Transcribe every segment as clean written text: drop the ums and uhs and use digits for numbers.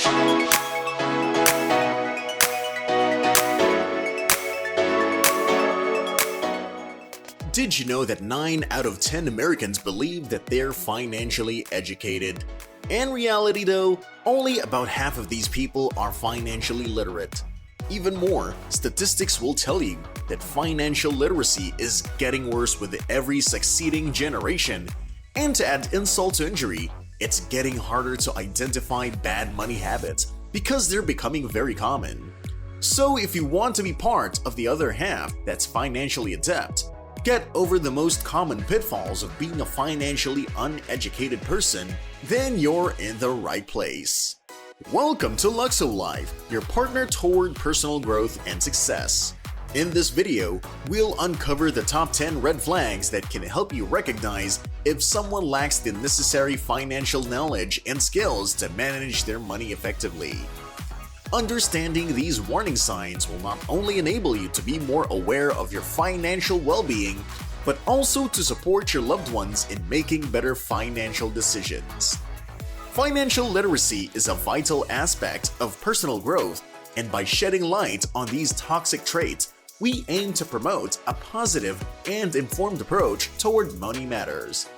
Did you know that 9 out of 10 Americans believe that they're financially educated? In reality though, only about half of these people are financially literate. Even more, statistics will tell you that financial literacy is getting worse with every succeeding generation, and to add insult to injury, it's getting harder to identify bad money habits because they're becoming very common. So if you want to be part of the other half that's financially adept, get over the most common pitfalls of being a financially uneducated person, then you're in the right place. Welcome to Luxo-Life, your partner toward personal growth and success. In this video, we'll uncover the top 10 red flags that can help you recognize if someone lacks the necessary financial knowledge and skills to manage their money effectively. Understanding these warning signs will not only enable you to be more aware of your financial well-being, but also to support your loved ones in making better financial decisions. Financial literacy is a vital aspect of personal growth, and by shedding light on these toxic traits, we aim to promote a positive and informed approach toward money matters.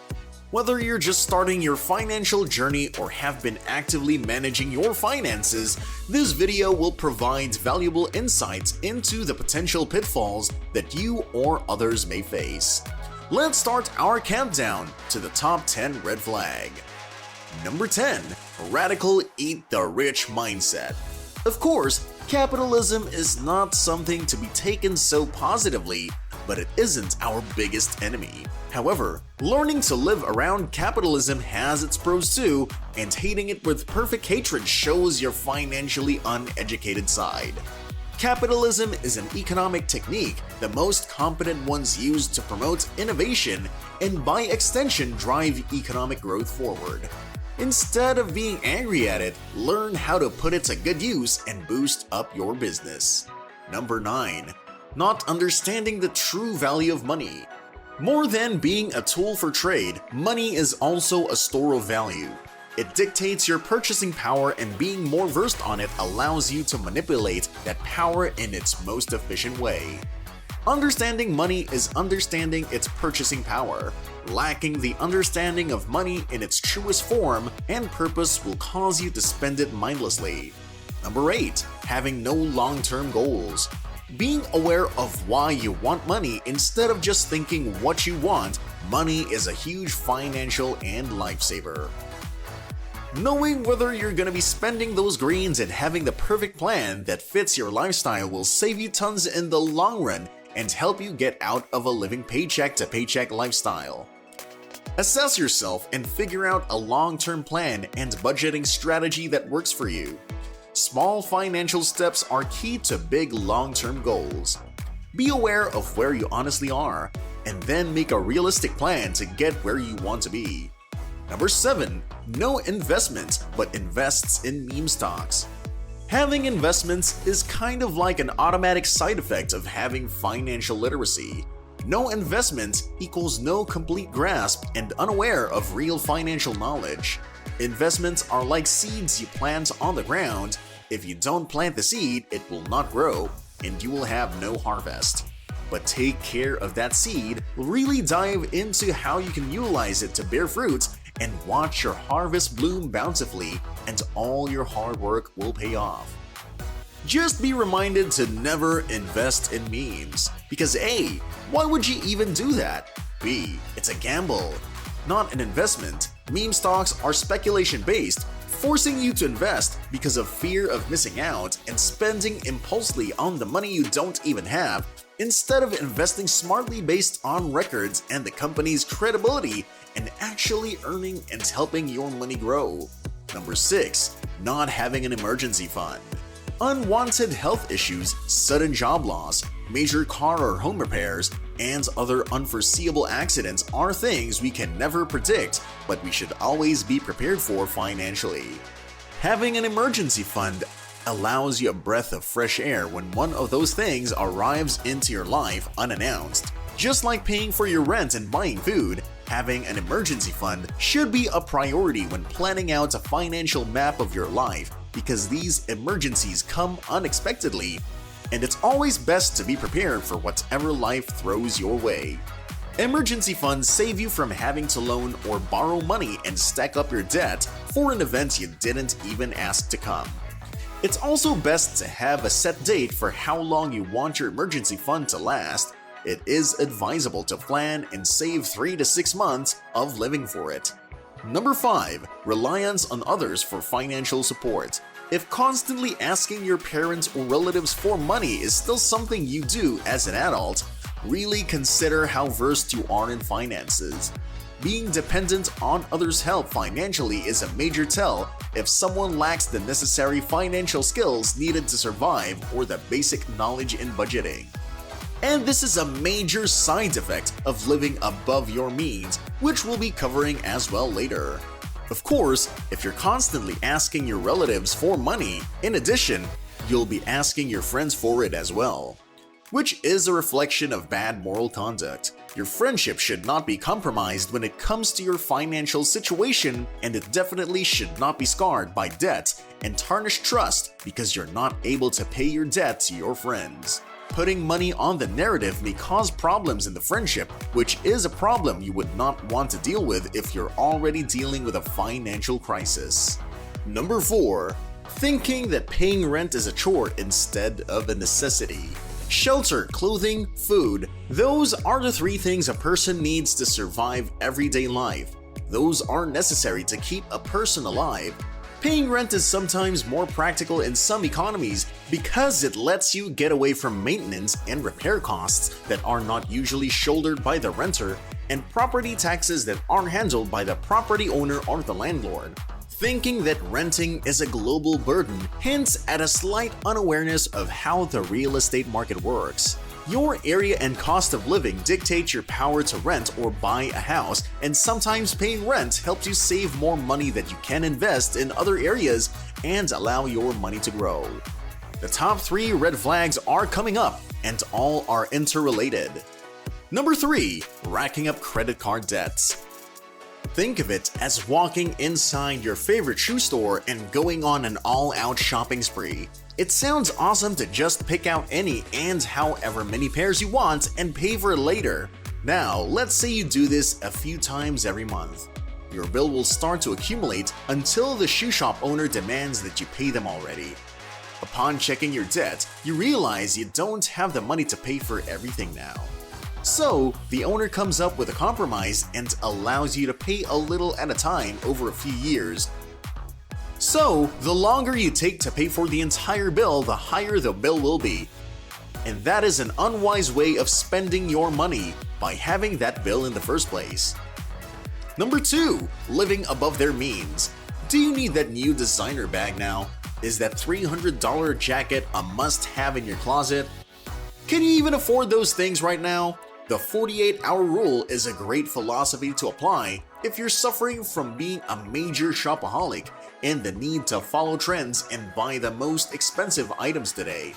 Whether you're just starting your financial journey or have been actively managing your finances, this video will provide valuable insights into the potential pitfalls that you or others may face. Let's start our countdown to the top 10 red flag. Number 10. Radical eat the rich mindset. Of course, capitalism is not something to be taken so positively, but it isn't our biggest enemy. However, learning to live around capitalism has its pros too, and hating it with perfect hatred shows your financially uneducated side. Capitalism is an economic technique that most competent ones use to promote innovation and by extension drive economic growth forward. Instead of being angry at it, learn how to put it to good use and boost up your business. Number 9. Not understanding the true value of money. More than being a tool for trade, money is also a store of value. It dictates your purchasing power, and being more versed on it allows you to manipulate that power in its most efficient way. Understanding money is understanding its purchasing power. Lacking the understanding of money in its truest form and purpose will cause you to spend it mindlessly. Number 8. Having no long-term goals. Being aware of why you want money instead of just thinking what you want, money is a huge financial and lifesaver. Knowing whether you're gonna be spending those greens and having the perfect plan that fits your lifestyle will save you tons in the long run and help you get out of a living paycheck to paycheck lifestyle. Assess yourself and figure out a long-term plan and budgeting strategy that works for you. Small financial steps are key to big long-term goals. Be aware of where you honestly are, and then make a realistic plan to get where you want to be. Number 7. No investment, but invests in meme stocks. Having investments is kind of like an automatic side effect of having financial literacy. No investment equals no complete grasp and unaware of real financial knowledge. Investments are like seeds you plant on the ground. If you don't plant the seed, it will not grow, and you will have no harvest. But take care of that seed, really dive into how you can utilize it to bear fruit, and watch your harvest bloom bountifully, and all your hard work will pay off. Just be reminded to never invest in memes, because A. Why would you even do that? B. It's a gamble, not an investment. Meme stocks are speculation-based, forcing you to invest because of fear of missing out and spending impulsively on the money you don't even have, instead of investing smartly based on records and the company's credibility and actually earning and helping your money grow. Number 6. Not having an emergency fund. Unwanted health issues, sudden job loss, major car or home repairs, and other unforeseeable accidents are things we can never predict, but we should always be prepared for financially. Having an emergency fund allows you a breath of fresh air when one of those things arrives into your life unannounced. Just like paying for your rent and buying food, having an emergency fund should be a priority when planning out a financial map of your life, because these emergencies come unexpectedly, and it's always best to be prepared for whatever life throws your way. Emergency funds save you from having to loan or borrow money and stack up your debt for an event you didn't even ask to come. It's also best to have a set date for how long you want your emergency fund to last. It is advisable to plan and save 3 to 6 months of living for it. Number 5. Reliance on others for financial support. If constantly asking your parents or relatives for money is still something you do as an adult, really consider how versed you are in finances. Being dependent on others' help financially is a major tell if someone lacks the necessary financial skills needed to survive or the basic knowledge in budgeting. And this is a major side effect of living above your means, which we'll be covering as well later. Of course, if you're constantly asking your relatives for money, in addition, you'll be asking your friends for it as well, which is a reflection of bad moral conduct. Your friendship should not be compromised when it comes to your financial situation, and it definitely should not be scarred by debt and tarnish trust because you're not able to pay your debt to your friends. Putting money on the narrative may cause problems in the friendship, which is a problem you would not want to deal with if you're already dealing with a financial crisis. Number 4. Thinking that paying rent is a chore instead of a necessity. Shelter, clothing, food, those are the 3 things a person needs to survive everyday life. Those are necessary to keep a person alive. Paying rent is sometimes more practical in some economies because it lets you get away from maintenance and repair costs that are not usually shouldered by the renter and property taxes that are handled by the property owner or the landlord. Thinking that renting is a global burden hints at a slight unawareness of how the real estate market works. Your area and cost of living dictate your power to rent or buy a house, and sometimes paying rent helps you save more money that you can invest in other areas and allow your money to grow. The top 3 red flags are coming up, and all are interrelated. Number 3. Racking up credit card debts. Think of it as walking inside your favorite shoe store and going on an all-out shopping spree. It sounds awesome to just pick out any and however many pairs you want and pay for it later. Now, let's say you do this a few times every month. Your bill will start to accumulate until the shoe shop owner demands that you pay them already. Upon checking your debt, you realize you don't have the money to pay for everything now. So, the owner comes up with a compromise and allows you to pay a little at a time over a few years. So, the longer you take to pay for the entire bill, the higher the bill will be. And that is an unwise way of spending your money by having that bill in the first place. Number 2. Living above their means. Do you need that new designer bag now? Is that $300 jacket a must-have in your closet? Can you even afford those things right now? The 48-hour rule is a great philosophy to apply if you're suffering from being a major shopaholic and the need to follow trends and buy the most expensive items today.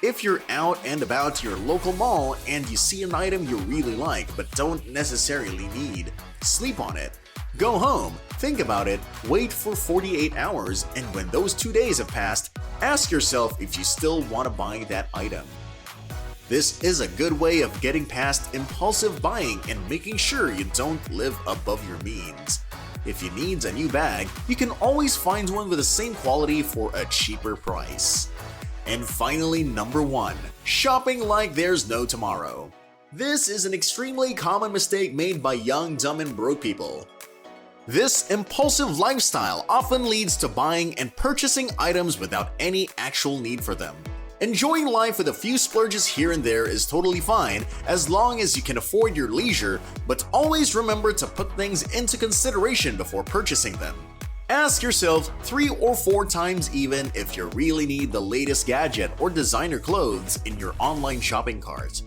If you're out and about your local mall and you see an item you really like but don't necessarily need, sleep on it. Go home, think about it, wait for 48 hours, and when those 2 days have passed, ask yourself if you still want to buy that item. This is a good way of getting past impulsive buying and making sure you don't live above your means. If you need a new bag, you can always find one with the same quality for a cheaper price. And finally, number 1. Shopping like there's no tomorrow. This is an extremely common mistake made by young, dumb, and broke people. This impulsive lifestyle often leads to buying and purchasing items without any actual need for them. Enjoying life with a few splurges here and there is totally fine as long as you can afford your leisure, but always remember to put things into consideration before purchasing them. Ask yourself 3 or 4 times even if you really need the latest gadget or designer clothes in your online shopping cart.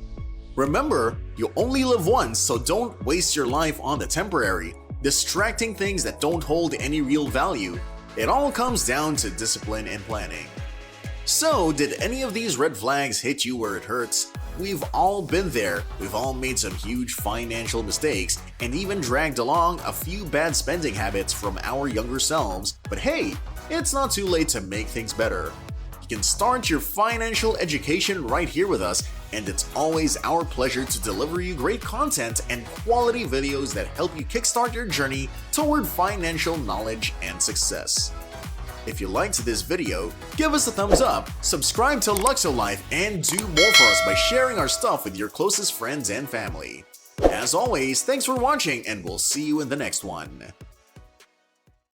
Remember, you only live once, so don't waste your life on the temporary, distracting things that don't hold any real value. It all comes down to discipline and planning. So, did any of these red flags hit you where it hurts? We've all been there, we've all made some huge financial mistakes, and even dragged along a few bad spending habits from our younger selves. But hey, it's not too late to make things better. You can start your financial education right here with us, and it's always our pleasure to deliver you great content and quality videos that help you kickstart your journey toward financial knowledge and success. If you liked this video, give us a thumbs up, subscribe to Luxo-Life, and do more for us by sharing our stuff with your closest friends and family. As always, thanks for watching, and we'll see you in the next one.